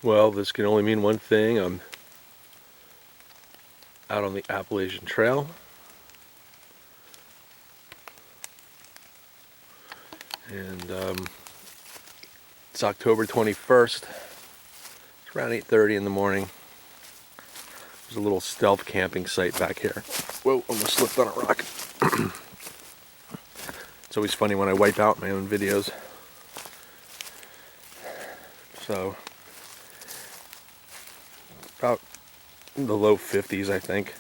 Well, this can only mean one thing. I'm out on the Appalachian Trail. And it's October 21st. It's around 8:30 in the morning. There's a little stealth camping site back here. Whoa, almost slipped on a rock. It's always funny when I wipe out my own videos. So, about in the low 50s, I think.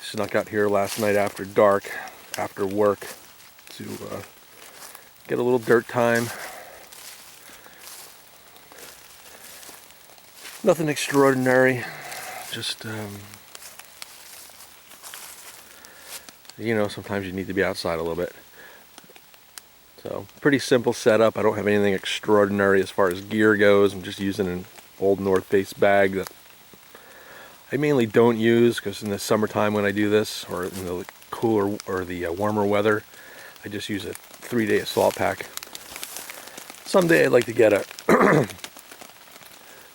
Snuck out here last night after dark, after work, to get a little dirt time. Nothing extraordinary, just, you know, sometimes you need to be outside a little bit. So, pretty simple setup. I don't have anything extraordinary as far as gear goes. I'm just using an old North Face bag that I mainly don't use because in the summertime when I do this, or in the cooler or the warmer weather, I just use a 3-day assault pack. Someday I'd like to get a,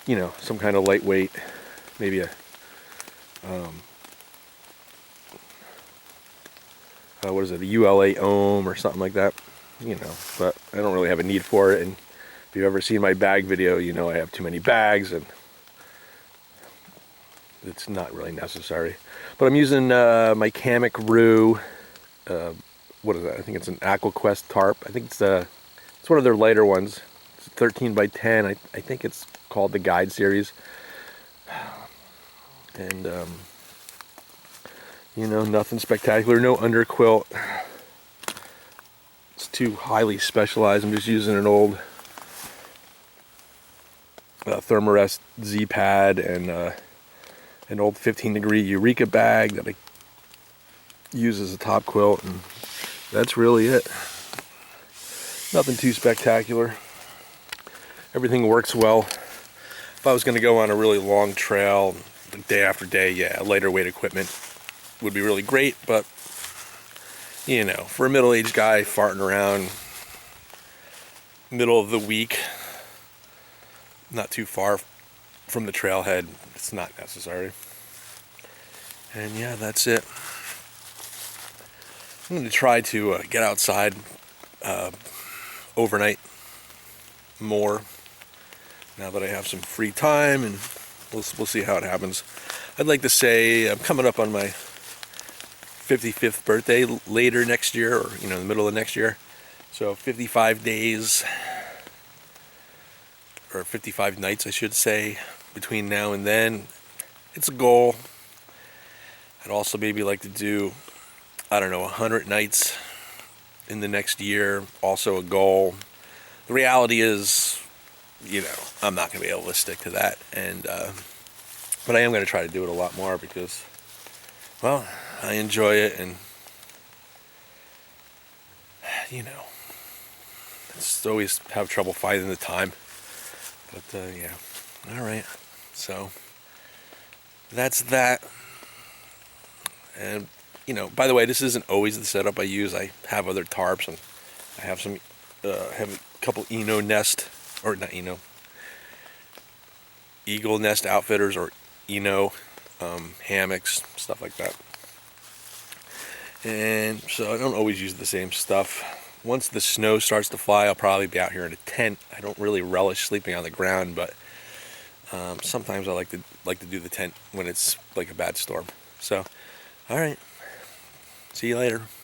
you know, some kind of lightweight, maybe a, what is it, a ULA ohm or something like that, you know, but I don't really have a need for it. And if you've ever seen my bag video, you know I have too many bags and it's not really necessary. But I'm using my hammock Roo, what is that? I think it's an AquaQuest tarp. I think it's one of their lighter ones. It's 13 by 10. I think it's called the Guide series. And you know, nothing spectacular. No underquilt. It's too highly specialized. I'm just using an old Thermarest Z pad and an old 15-degree Eureka bag that I use as a top quilt, and that's really it. Nothing too spectacular. Everything works well. If I was going to go on a really long trail, day after day, yeah, lighter weight equipment would be really great, but you know, for a middle-aged guy farting around middle of the week, not too far from the trailhead, it's not necessary. And yeah, that's it. I'm going to try to get outside overnight more now that I have some free time, and we'll see how it happens. I'd like to say I'm coming up on my 55th birthday later next year, or you know, in the middle of next year. So 55 days, or 55 nights I should say, between now and then. It's a goal. I'd also maybe like to do, I don't know, 100 nights in the next year, also a goal. The reality is, you know, I'm not going to be able to stick to that, and but I am going to try to do it a lot more because, well, I enjoy it, and you know, it's always have trouble finding the time. But yeah, all right. So that's that. And you know, by the way, this isn't always the setup I use. I have other tarps, and I have some have a couple Eno Nest, or not Eno, Eagle Nest Outfitters, or Eno hammocks, stuff like that. And so I don't always use the same stuff. Once the snow starts to fly, I'll probably be out here in a tent. I don't really relish sleeping on the ground, but sometimes I like to do the tent when it's like a bad storm. So, all right. See you later.